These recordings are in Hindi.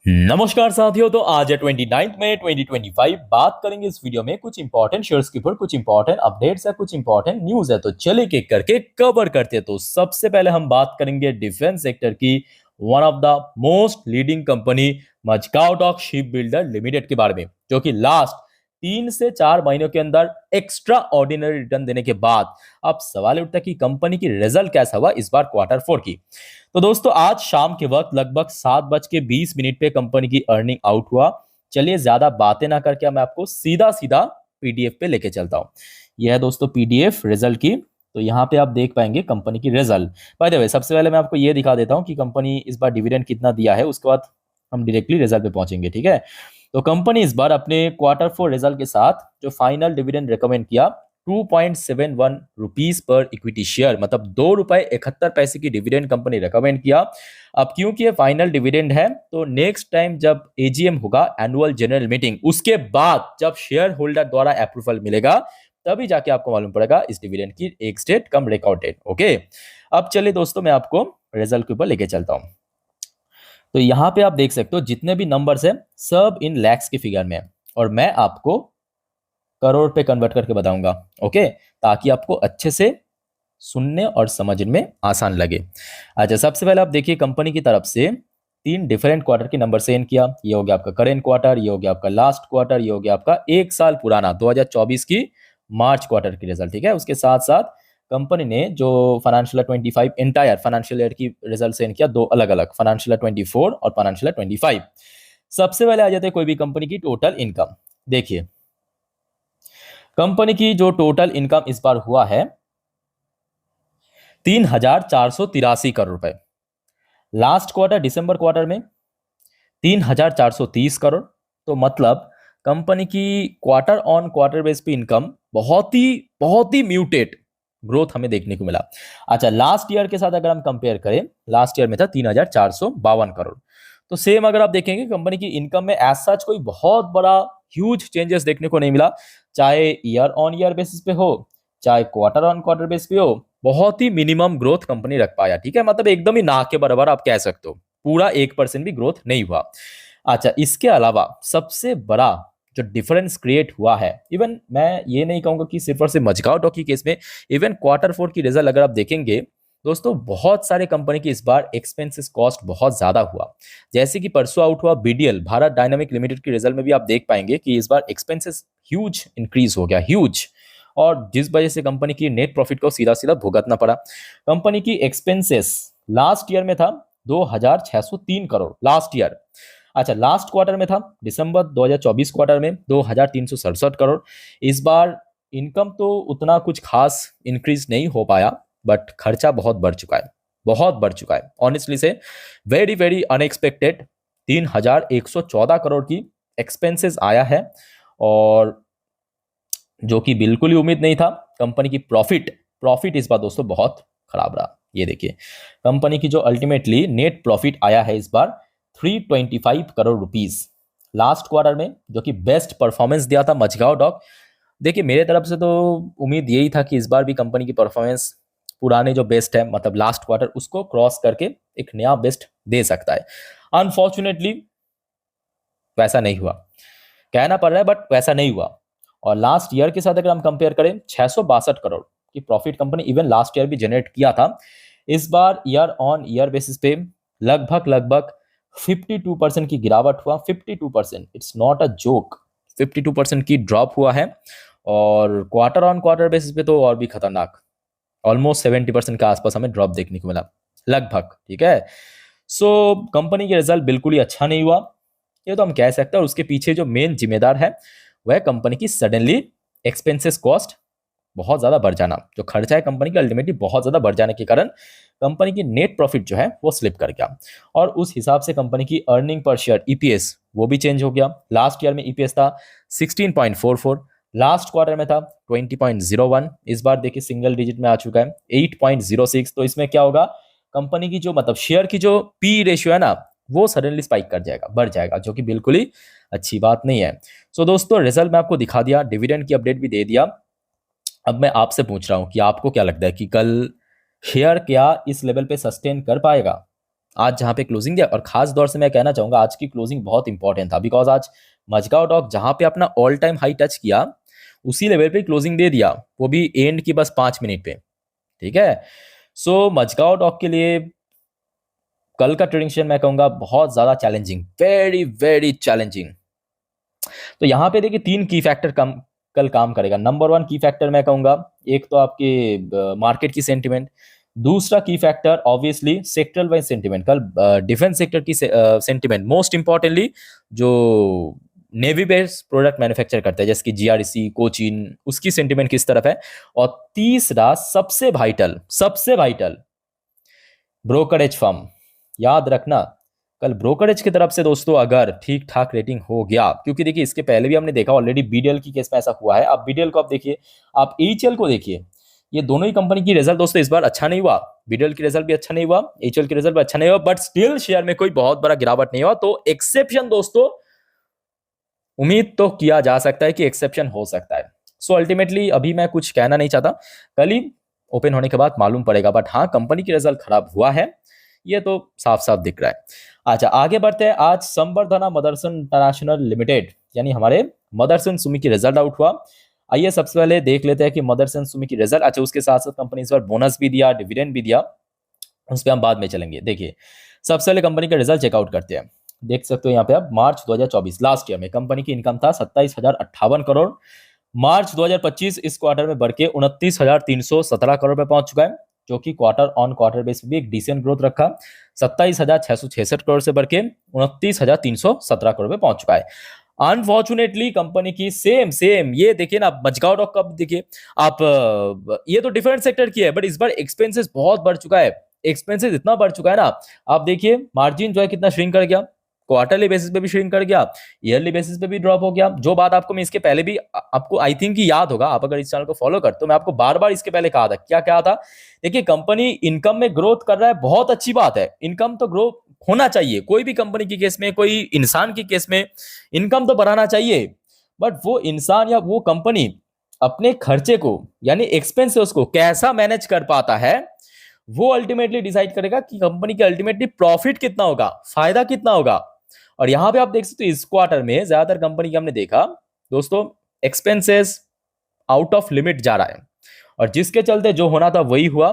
नमस्कार साथियों। तो आज है 29 मई 2025। बात करेंगे इस वीडियो में कुछ इंपॉर्टेंट शेयर्स के ऊपर, कुछ इंपॉर्टेंट अपडेट्स है, कुछ इंपॉर्टेंट न्यूज है। तो चलिए एक करके कवर करते हैं। तो सबसे पहले हम बात करेंगे डिफेंस सेक्टर की one of the most leading company Mazagon dock ship builder limited के बारे में, जो कि लास्ट 3 से 4 महीनों के अंदर एक्स्ट्रा ऑर्डिनरी रिटर्न देने के बाद अब सवाल उठता है कि कंपनी की रिजल्ट कैसा हुआ इस बार क्वार्टर 4 की। तो दोस्तों आज शाम के वक्त लगभग 7:20 पे कंपनी की अर्निंग आउट हुआ। चलिए ज्यादा बातें ना करके मैं आपको सीधा सीधा पीडीएफ पे लेके चलता हूँ। यह है दोस्तों पीडीएफ रिजल्ट की। तो यहाँ पे आप देख पाएंगे कंपनी की रिजल्ट। बाय द वे सबसे पहले मैं आपको ये दिखा देता हूँ कि कंपनी इस बार डिविडेंड कितना दिया है, उसके बाद हम डायरेक्टली रिजल्ट पे पहुंचेंगे। ठीक है, तो कंपनी इस बार अपने क्वार्टर 4 रिजल्ट के साथ जो फाइनल डिविडेंड रिकमेंड किया 2.71 रुपीज पर इक्विटी शेयर, मतलब ₹2.71 की डिविडेंड कंपनी रेकमेंड किया। अब क्योंकि ये फाइनल डिविडेंड है तो नेक्स्ट टाइम जब एजीएम होगा, एनुअल जनरल मीटिंग, उसके बाद जब शेयर होल्डर द्वारा अप्रूवल मिलेगा तभी जाके आपको मालूम पड़ेगा इस डिविडेंड की एक डेट कम रिकॉर्ड डेट। ओके, अब चलिए दोस्तों मैं आपको रिजल्ट के ऊपर लेके चलता हूँ। तो यहाँ पे आप देख सकते हो जितने भी नंबर्स है सब इन लैक्स के फिगर में है और मैं आपको करोड़ पे कन्वर्ट करके बताऊंगा। ओके, ताकि आपको अच्छे से सुनने और समझने में आसान लगे। अच्छा, सबसे पहले आप देखिए कंपनी की तरफ से 3 डिफरेंट क्वार्टर के नंबर सेंड किया। ये हो गया आपका करेंट क्वार्टर, ये हो गया आपका लास्ट क्वार्टर, ये हो गया आपका 1 साल पुराना 2024 की मार्च क्वार्टर की रिजल्ट। ठीक है, उसके साथ साथ कंपनी ने जो फाइनेंशियल 25 एंटायर फाइनेंशियल ईयर की रिजल्ट सेंड किया, 2 अलग अलग, फाइनेंशियल 24 और फाइनेंशियल 25। सबसे पहले आ जाते हैं कोई भी कंपनी की टोटल इनकम। देखिए कंपनी की जो टोटल इनकम इस बार हुआ है 3,483 करोड़ रुपए। लास्ट क्वार्टर दिसंबर क्वार्टर में 3,430 करोड़। तो मतलब कंपनी की क्वार्टर ऑन क्वार्टर बेस पे इनकम बहुत ही म्यूटेट ग्रोथ हमें देखने को मिला। अच्छा, लास्ट ईयर के साथ अगर हम कंपेयर करें, लास्ट ईयर में था 3,452 करोड़। तो सेम अगर आप देखेंगे कंपनी की इनकम में एज सच कोई बहुत बड़ा ह्यूज चेंजेस देखने को नहीं मिला, चाहे ईयर ऑन ईयर बेसिस पे हो चाहे क्वार्टर ऑन क्वार्टर बेसिस पे हो। बहुत ही मिनिमम ग्रोथ कंपनी रख पाया। ठीक है, मतलब एकदम ही ना के बराबर आप कह सकते हो, पूरा 1% भी ग्रोथ नहीं हुआ। अच्छा, इसके अलावा सबसे बड़ा जो डिफरेंस क्रिएट हुआ है, इवन मैं ये नहीं कहूंगा कि सिर्फ और सिर्फ मजगांव डॉक की केस में, इवन क्वार्टर 4 की रिजल्ट अगर आप देखेंगे दोस्तों, बहुत सारे कंपनी की इस बार एक्सपेंसेस कॉस्ट बहुत ज्यादा हुआ। जैसे कि परसों आउट हुआ बीडीएल भारत डायनामिक लिमिटेड की रिजल्ट में भी आप देख पाएंगे कि इस बार एक्सपेंसेस ह्यूज इंक्रीज हो गया, ह्यूज, और जिस वजह से कंपनी की नेट प्रॉफिट को सीधा सीधा भुगतना पड़ा। कंपनी की एक्सपेंसेस लास्ट ईयर में था 2,603 करोड़ लास्ट ईयर। अच्छा, लास्ट क्वार्टर में था दिसंबर 2024 क्वार्टर में 2,367 करोड़। इस बार इनकम तो उतना कुछ खास इंक्रीज नहीं हो पाया, बट खर्चा बहुत बढ़ चुका है, बहुत बढ़ चुका है ऑनेस्टली से। वेरी वेरी अनएक्सपेक्टेड 3,114 करोड़ की एक्सपेंसेस आया है, और जो कि बिल्कुल ही उम्मीद नहीं था। कंपनी की प्रॉफिट प्रॉफिट इस बार दोस्तों बहुत खराब रहा। ये देखिए कंपनी की जो अल्टीमेटली नेट प्रॉफिट आया है इस बार 325 करोड़ रुपीस लास्ट क्वार्टर में, जो कि बेस्ट परफॉर्मेंस दिया था मजगांव डॉक। देखिए मेरे तरफ से तो उम्मीद यही था कि इस बार भी कंपनी की परफॉर्मेंस पुराने जो बेस्ट है, मतलब लास्ट क्वार्टर, उसको क्रॉस करके एक नया बेस्ट दे सकता है। अनफॉर्चुनेटली वैसा नहीं हुआ, कहना पड़ रहा है बट वैसा नहीं हुआ। और लास्ट ईयर के साथ अगर हम कंपेयर करें 662 करोड़ की profit company even last year भी जनरेट किया था। इस बार ईयर ऑन ईयर बेसिस पे लगभग लगभग 52% की गिरावट हुआ। 52%, इट्स नॉट अ जोक, 52% की ड्रॉप हुआ है। और क्वार्टर ऑन क्वार्टर बेसिस पे तो और भी खतरनाक, ऑलमोस्ट 70% के आसपास हमें ड्रॉप देखने को मिला लगभग। ठीक है, सो कंपनी के रिजल्ट बिल्कुल ही अच्छा नहीं हुआ, ये तो हम कह सकते हैं। और उसके पीछे जो मेन जिम्मेदार है वह कंपनी की सडनली एक्सपेंसेस कॉस्ट बहुत ज्यादा बढ़ जाना। जो खर्चा है कंपनी का अल्टीमेटली बहुत ज्यादा बढ़ जाने के कारण कंपनी की नेट प्रॉफिट जो है वो स्लिप कर गया, और उस हिसाब से कंपनी की अर्निंग पर शेयर ईपीएस वो भी चेंज हो गया। लास्ट ईयर में ईपीएस था 16.44, लास्ट क्वार्टर में था 20.01, इस बार देखिए सिंगल डिजिट में आ चुका है 8.06। तो इसमें क्या होगा, कंपनी की जो मतलब शेयर की जो पी रेशियो है ना, वो सडनली स्पाइक कर जाएगा, बढ़ जाएगा, जो कि बिल्कुल ही अच्छी बात नहीं है। सो दोस्तों रिजल्ट मैं आपको दिखा दिया, डिविडेंड की अपडेट भी दे दिया। अब मैं आपसे पूछ रहा हूं कि आपको क्या लगता है कि कल शेयर क्या इस लेवल पे सस्टेन कर पाएगा? आज जहाँ पे क्लोजिंग दिया, और खास तौर से मैं कहना चाहूंगा आज की क्लोजिंग बहुत इंपॉर्टेंट था, बिकॉज आज मजगांव डॉक जहाँ पे अपना ऑल टाइम हाई टच किया उसी लेवल पे क्लोजिंग दे दिया, वो भी एंड की बस 5 मिनट पे। ठीक है, सो मजगांव डॉक के लिए कल का ट्रेडिंग सेशन मैं कहूंगा बहुत ज्यादा चैलेंजिंग, वेरी वेरी चैलेंजिंग। तो यहाँ पे देखिए 3 की फैक्टर कल काम करेगा। नंबर 1 की फैक्टर मैं कहूंगा, एक तो आपके मार्केट की सेंटिमेंट, दूसरा की factor obviously sectoral wise sentiment. कल डिफेंस सेक्टर की सेंटिमेंट, मोस्ट इंपॉर्टेंटली जो नेवी बेस्ड प्रोडक्ट मैन्युफैक्चर करता है जैसे कि जीआरसी, कोचिन, उसकी सेंटिमेंट किस तरफ है। और तीसरा सबसे वाइटल ब्रोकरेज फर्म। याद रखना कल ब्रोकरेज की तरफ से दोस्तों अगर ठीक ठाक रेटिंग हो गया, क्योंकि देखिए इसके पहले भी हमने देखा ऑलरेडी बीडीएल की केस में ऐसा हुआ है। आप बीडीएल को आप देखिए, आप एचएल को देखिए, ये दोनों ही कंपनी की रिजल्ट दोस्तों इस बार अच्छा नहीं हुआ। बीडीएल की रिजल्ट भी अच्छा नहीं हुआ, एचएल की रिजल्ट भी अच्छा नहीं हुआ, बट स्टिल शेयर में कोई बहुत बड़ा गिरावट नहीं हुआ। तो एक्सेप्शन दोस्तों उम्मीद तो किया जा सकता है कि एक्सेप्शन हो सकता है। सो अल्टीमेटली अभी मैं कुछ कहना नहीं चाहता, कल ही ओपन होने के बाद मालूम पड़ेगा, बट हाँ कंपनी की रिजल्ट खराब हुआ है ये तो साफ साफ दिख रहा है। अच्छा आगे बढ़ते हैं। आज संवर्धना मदरसन इंटरनेशनल लिमिटेड यानी हमारे मदरसन सुमी की रिजल्ट आउट हुआ। आइए सबसे पहले देख लेते हैं कि मदरसन सुमी की रिजल्ट। अच्छा उसके साथ साथ कंपनी इस बार बोनस भी दिया, डिविडेंड भी दिया, उस पर हम बाद में चलेंगे। देखिए सबसे पहले कंपनी का रिजल्ट चेकआउट करते हैं। देख सकते हो यहाँ पे आप मार्च 2024 लास्ट ईयर में कंपनी की इनकम था 27,058 करोड़। मार्च 2025 इस क्वार्टर में बढ़ के 29,317 करोड़ पे पहुंच चुका है, जो कि क्वार्टर ऑन क्वार्टर बेस पे भी एक डिसेंट ग्रोथ रखा। 27,666 करोड़ से बढ़ के 29,317 करोड़ पे पहुंच चुका है। अनफॉर्चुनेटली कंपनी की सेम ये देखिए ना, मजगांव डॉक कब देखिए आप, ये तो डिफरेंट सेक्टर की है, बट इस बार एक्सपेंसेस बहुत बढ़ चुका है। एक्सपेंसेस इतना बढ़ चुका है ना, आप देखिए मार्जिन जो है कितना श्रिंक कर गया, क्वार्टरली बेसिस पे भी श्रिंक कर गया, ईयरली बेसिस पे भी ड्रॉप हो गया। जो बात आपको मैं इसके पहले भी आपको आई थिंक याद होगा, आप अगर इस चैनल को फॉलो करते तो मैं आपको बार बार इसके पहले कहा था, क्या कहा था। देखिए कंपनी इनकम में ग्रोथ कर रहा है, बहुत अच्छी बात है, इनकम तो ग्रो होना चाहिए, कोई भी कंपनी की केस में, कोई इंसान की केस में इनकम तो बढ़ाना चाहिए। बट वो इंसान या वो कंपनी अपने खर्चे को यानी एक्सपेंसेस को कैसा मैनेज कर पाता है, वो अल्टीमेटली डिसाइड करेगा कि कंपनी के अल्टीमेटली प्रॉफिट कितना होगा, फायदा कितना होगा। और यहां पे आप देख सकते हो इस क्वार्टर में ज्यादातर कंपनी की हमने देखा दोस्तों एक्सपेंसेस आउट ऑफ लिमिट जा रहा है, और जिसके चलते जो होना था वही हुआ।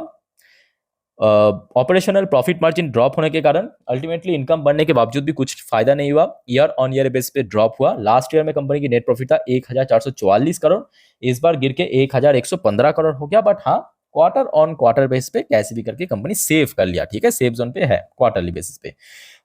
ऑपरेशनल प्रॉफिट मार्जिन ड्रॉप होने के कारण अल्टीमेटली इनकम बढ़ने के बावजूद भी कुछ फायदा नहीं हुआ, ईयर ऑन ईयर बेस पे ड्रॉप हुआ। लास्ट ईयर में कंपनी की नेट प्रॉफिट था 1,444 करोड़, इस बार गिर के 1,115 करोड़ हो गया। बट हाँ क्वार्टर ऑन क्वार्टर बेस पे कैसे भी करके कंपनी सेव कर लिया, ठीक है, सेफ जोन पे है क्वार्टरली बेसिस पे।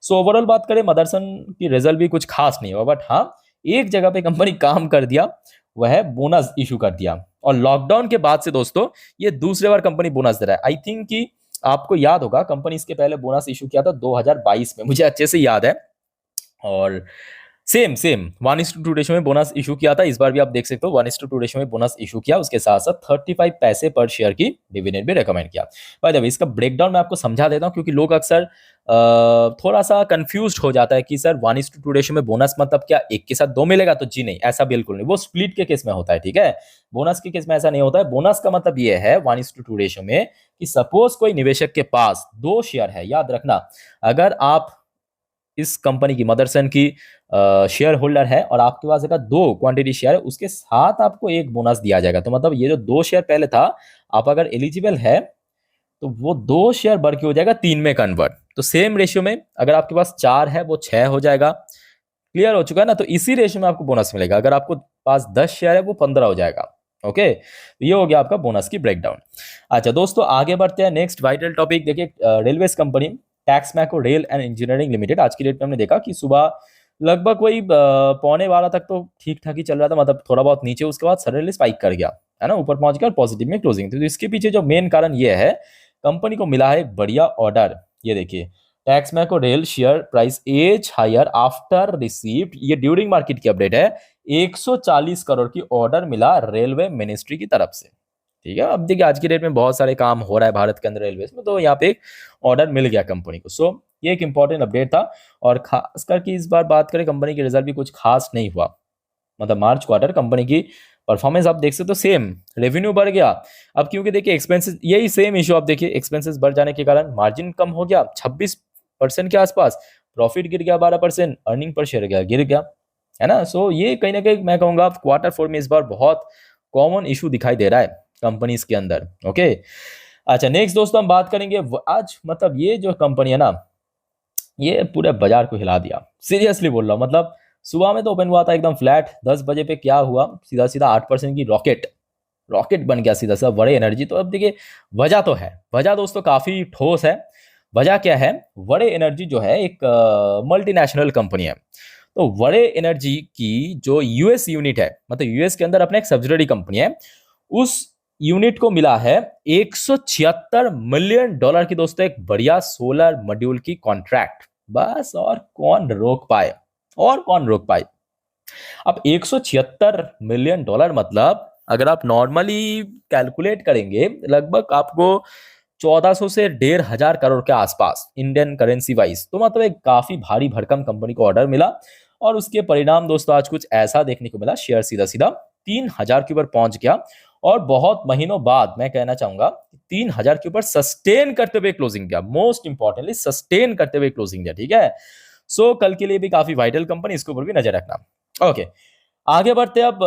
सो ओवरऑल बात करें मदरसन की रिजल्ट भी कुछ खास नहीं हुआ, बट हाँ एक जगह पे कंपनी काम कर दिया, वह है बोनस इशू कर दिया। और लॉकडाउन के बाद से दोस्तों ये दूसरे बार कंपनी बोनस दे रहा है। आई थिंक कि आपको याद होगा कंपनी इसके पहले बोनस इशू किया था 2022 में, मुझे अच्छे से याद है। और सेम 1:2 रेशो में बोनस इशू किया था, इस बार भी आप देख सकते हो 1:2 रेशो में बोनस इशू किया, उसके साथ साथ 35 पैसे पर शेयर की डिविडेंड भी रेकमेंड किया। बाय द वे इसका ब्रेकडाउन मैं आपको समझा देता हूं, क्योंकि लोग अक्सर थोड़ा सा कंफ्यूज हो जाता है कि सर 1:2 रेशो में बोनस मतलब क्या एक के साथ दो मिलेगा, तो जी नहीं, ऐसा बिल्कुल नहीं, वो स्प्लिट के केस में होता है, ठीक है, बोनस के केस में ऐसा नहीं होता है। बोनस का मतलब ये है 1:2 रेशो में कि सपोज कोई निवेशक के पास 2 शेयर है, याद रखना अगर आप इस कंपनी की मदरसन की शेयर होल्डर है और आपके पास अगर 2 क्वांटिटी शेयर है, उसके साथ आपको एक बोनस दिया जाएगा। तो मतलब ये जो 2 शेयर पहले था, आप अगर एलिजिबल है तो वो 2 शेयर बढ़ के हो जाएगा 3 में कन्वर्ट। तो सेम रेशियो में अगर आपके पास 4 है वो 6 हो जाएगा। क्लियर हो चुका है ना, तो इसी रेशियो में आपको बोनस मिलेगा। अगर आपको पास 10 शेयर है वो 15 हो जाएगा। ओके, तो ये हो गया आपका बोनस की ब्रेकडाउन। अच्छा दोस्तों आगे बढ़ते हैं, नेक्स्ट वाइटल टॉपिक देखिए, railways company Texmaco rail and engineering limited. आज की डेट में हमने देखा कि सुबह लगभग वही 11:15 तक तो ठीक ठाक ही चल रहा था, मतलब थोड़ा बहुत नीचे, उसके बाद सडनली स्पाइक कर गया, है ना, ऊपर पहुंच गया और पॉजिटिव में क्लोजिंग थी। तो इसके पीछे जो मेन कारण ये है, कंपनी को मिला है एक बढ़िया ऑर्डर। ये देखिए Texmaco rail share price as higher after received, ये ड्यूरिंग मार्केट की अपडेट है, 140 करोड़ की ऑर्डर मिला रेलवे मिनिस्ट्री की तरफ से। ठीक है, अब देखिए आज की डेट में बहुत सारे काम हो रहा है भारत के अंदर रेलवे में, तो यहाँ पे एक ऑर्डर मिल गया कंपनी को। सो ये एक इंपॉर्टेंट अपडेट था। और खास करके इस बार बात करें, कंपनी के रिजल्ट भी कुछ खास नहीं हुआ, मतलब मार्च क्वार्टर कंपनी की परफॉर्मेंस आप देख सकते हो, सेम रेवेन्यू बढ़ गया। अब क्योंकि देखिए एक्सपेंसेस, यही सेम इशू आप देखिए, एक्सपेंसेस बढ़ जाने के कारण मार्जिन कम हो गया, 26 12% के आसपास, प्रॉफिट गिर गया 12%, अर्निंग पर शेयर गिर गया, है ना। सो ये कहीं ना कहीं मैं कहूंगा क्वार्टर फोर में इस बार बहुत कॉमन इशू दिखाई दे रहा है कंपनीज के अंदर। ओके, अच्छा नेक्स्ट दोस्तों हम बात करेंगे आज मतलब ये जो कंपनी है ना, ये पूरे बाजार को हिला दिया, सीरियसली बोल रहा हूँ। मतलब सुबह में तो ओपन हुआ था एकदम फ्लैट, 10 बजे पे क्या हुआ, सीधा सीधा 8% की रॉकेट रॉकेट बन गया सीधा सा बड़े एनर्जी। तो अब देखिए वजह तो है, वजह दोस्तों काफी ठोस है। वजह क्या है, बड़े एनर्जी जो है एक मल्टीनेशनल कंपनी है। तो बड़े एनर्जी की जो यूएस यूनिट है, मतलब यूएस के अंदर अपना एक सब्सिडरी कंपनी है, उस यूनिट को मिला है 176 मिलियन डॉलर की दोस्तों एक बढ़िया सोलर मॉड्यूल की कॉन्ट्रैक्ट। बस और कौन रोक पाए, और कौन रोक पाए। अब 176 मिलियन डॉलर मतलब अगर आप नॉर्मली कैलकुलेट करेंगे लगभग आपको 1400 से 1500 करोड़ के आसपास इंडियन करेंसी वाइज। तो मतलब एक काफी भारी भरकम कंपनी को ऑर्डर मिला, और उसके परिणाम दोस्तों आज कुछ ऐसा देखने को मिला, शेयर सीधा सीधा 3000 के ऊपर पहुंच गया। और बहुत महीनों बाद मैं कहना चाहूंगा 3000 के ऊपर सस्टेन करते हुए क्लोजिंग दिया, मोस्ट इंपॉर्टेंटली सस्टेन करते हुए क्लोजिंग दिया, ठीक है। सो कल के लिए भी काफी वाइटल कंपनी, इसके ऊपर भी नजर रखना। ओके, आगे बढ़ते अब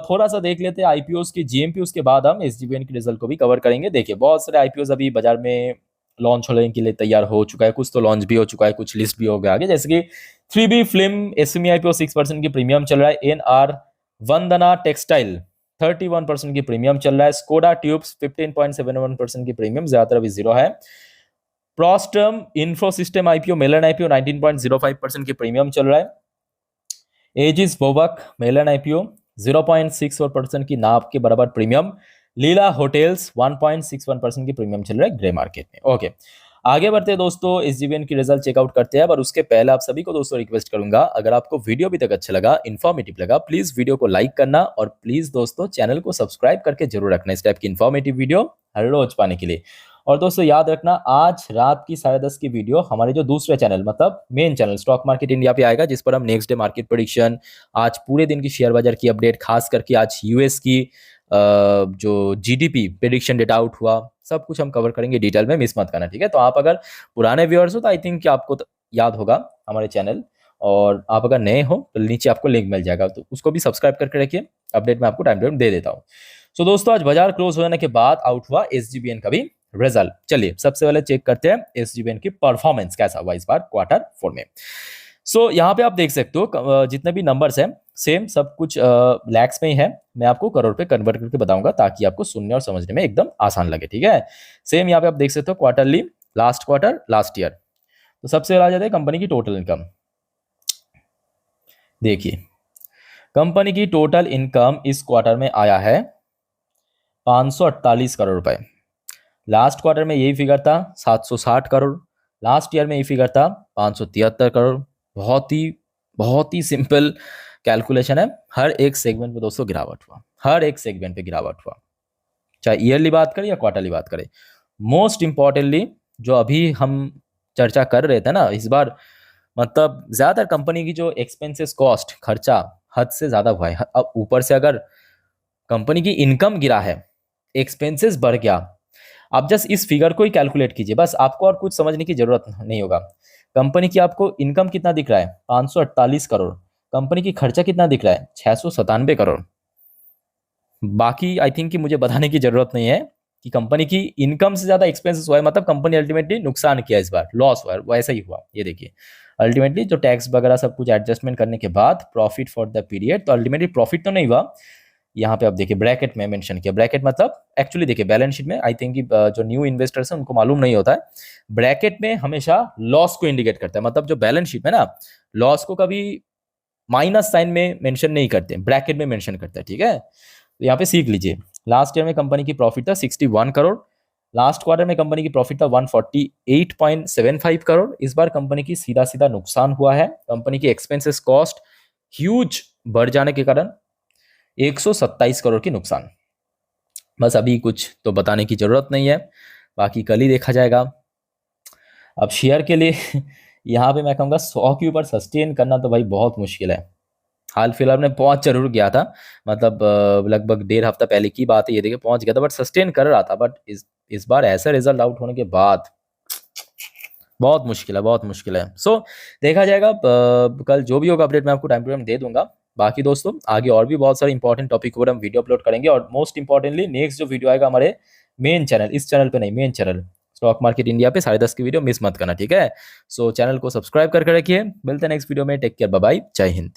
थोड़ा सा देख लेते हैं आईपीओस की जीएमपी, उसके बाद हम एसजीवीएन के रिजल्ट को भी कवर करेंगे। देखिए बहुत सारे आईपीओस अभी बाजार में लॉन्च होने के लिए तैयार हो चुका है, कुछ तो लॉन्च भी हो चुका है, कुछ लिस्ट भी हो गया आगे, जैसे कि 3B फिल्म एसएमई आईपीओ 6% की प्रीमियम चल रहा है, एनआर वंदना टेक्सटाइल 31% की प्रीमियम चल रहा है, स्कोडा ट्यूब्स 15.71% की प्रीमियम, ज्यादातर अभी जीरो है। प्रोस्टम इंफोसिस्टम आईपीओ मेलन आईपीओ 19.05% की प्रीमियम चल रहा है। एजिस वोवक मेलन आईपीओ 0.64% की नाप के बराबर प्रीमियम। लीला होटल्स 1.61% की प्रीमियम चल रहा है ग्रे मार्केट में। ओके, आगे बढ़ते हैं दोस्तों, एसजीवीएन की रिजल्ट चेकआउट करते हैं, पर उसके पहले आप सभी को दोस्तों रिक्वेस्ट करूंगा, अगर आपको वीडियो अभी तक अच्छा लगा, इन्फॉर्मेटिव लगा, प्लीज वीडियो को लाइक करना, और प्लीज दोस्तों चैनल को सब्सक्राइब करके जरूर रखना इस टाइप की इन्फॉर्मेटिव वीडियो हर रोज पाने के लिए। और दोस्तों याद रखना आज रात की 10:30 की वीडियो हमारे जो दूसरे चैनल मतलब main channel stock market India पे आएगा, जिस पर हम नेक्स्ट डे मार्केट प्रेडिक्शन, आज पूरे दिन की शेयर बाजार की अपडेट, खास करके आज यूएस की जो जीडीपी प्रेडिक्शन डेटा आउट हुआ, सब कुछ हम कवर करेंगे डिटेल में, मिस मत करना, ठीक है। तो आप अगर पुराने व्यूअर्स हो तो आई थिंक कि आपको तो याद होगा हमारे चैनल, और आप अगर नए हो तो नीचे आपको लिंक मिल जाएगा, तो उसको भी सब्सक्राइब करके रखिए, अपडेट मैं आपको टाइम टू टाइम दे देता हूँ। सो दोस्तों आज बाजार क्लोज हो जाने के बाद आउट हुआ एसजीवीएन का भी रिजल्ट। चलिए सबसे पहले चेक करते हैं एसजीवीएन की परफॉर्मेंस कैसा हुआ इस बार क्वार्टर फोर में। सो यहाँ पे आप देख सकते हो जितने भी नंबर्स हैं सेम सब कुछ लैक्स में ही है, मैं आपको करोड़ पे कन्वर्ट करके बताऊंगा ताकि आपको सुनने और समझने में एकदम आसान लगे, ठीक है। सेम यहाँ पे आप देख सकते हो quarterly, last quarter, last year. तो सबसे पहले आ जाता है कंपनी की टोटल इनकम। देखिए कंपनी की टोटल इनकम इस क्वार्टर में आया है 548 करोड़ रुपए। लास्ट क्वार्टर में यही फिगर था 760 करोड़, लास्ट ईयर में यही फिगर था 573 करोड़। बहुत ही सिंपल कैलकुलेशन है, हर एक सेगमेंट पे दोस्तों गिरावट हुआ, हर एक सेगमेंट पे गिरावट हुआ, चाहे ईयरली बात करें या क्वार्टरली बात करें। मोस्ट इंपॉर्टेंटली जो अभी हम चर्चा कर रहे थे ना, इस बार मतलब ज्यादातर कंपनी की जो एक्सपेंसेस कॉस्ट खर्चा हद से ज्यादा हुआ है। अब ऊपर से अगर कंपनी की इनकम गिरा है, एक्सपेंसेस बढ़ गया, आप जस्ट इस फिगर को ही कैलकुलेट कीजिए, बस आपको और कुछ समझने की जरूरत नहीं होगा। कंपनी की आपको इनकम कितना दिख रहा है 548 करोड़, कंपनी की खर्चा कितना दिख रहा है 697 करोड़। बाकी आई थिंक कि मुझे बताने की जरूरत नहीं है कि कंपनी की इनकम से ज्यादा एक्सपेंसेस हुआ है, मतलब कंपनी अल्टीमेटली नुकसान किया, इस बार लॉस हुआ है, वैसा ही हुआ। ये देखिए अल्टीमेटली जो टैक्स वगैरह सब कुछ एडजस्टमेंट करने के बाद प्रॉफिट फॉर द पीरियड, तो अल्टीमेटली प्रॉफिट तो नहीं हुआ। यहाँ पे आप देखिए ब्रैकेट में मेंशन किया, ब्रैकेट मतलब एक्चुअली देखिए बैलेंस शीट में आई थिंक कि जो न्यू इन्वेस्टर्स हैं उनको मालूम नहीं होता है, ब्रैकेट में हमेशा लॉस को इंडिकेट करता है, मतलब जो बैलेंस शीट में ना लॉस को कभी माइनस साइन में मेंशन नहीं करते, ब्रैकेट में मेंशन करते हैं, ठीक है। तो यहाँ पे सीख लीजिए। लास्ट ईयर में कंपनी की प्रॉफिट था 61 करोड़, लास्ट क्वार्टर में कंपनी की प्रॉफिट था 148.75 करोड़। इस बार कंपनी की सीधा सीधा नुकसान हुआ है, कंपनी की एक्सपेंसेस कॉस्ट ह्यूज बढ़ जाने के कारण 127 करोड़ की नुकसान। बस अभी कुछ तो बताने की जरूरत नहीं है, बाकी कल ही देखा जाएगा। अब शेयर के लिए यहाँ पे मैं कहूँगा 100 के ऊपर सस्टेन करना तो भाई बहुत मुश्किल है। हाल फिलहाल में पहुंच जरूर गया था, मतलब लगभग 1.5 हफ्ता पहले की बात है, ये देखिए पहुंच गया था, बट सस्टेन कर रहा था। बट इस बार ऐसा रिजल्ट आउट होने के बाद बहुत मुश्किल है, बहुत मुश्किल है। सो देखा जाएगा, कल जो भी होगा अपडेट मैं आपको टाइम टू टाइम दे दूंगा। बाकी दोस्तों आगे और भी बहुत सारे इंपॉर्टेंट टॉपिक पर हम वीडियो अपलोड करेंगे, और मोस्ट इंपॉर्टेंटली नेक्स्ट जो वीडियो आएगा हमारे मेन चैनल, इस चैनल पे नहीं, main channel stock market India पे 10:30 की वीडियो मिस मत करना, ठीक है। सो चैनल को सब्सक्राइब करके रखिए, मिलते हैं नेक्स्ट वीडियो में, टेक केयर, बाय बाय, जय हिंद।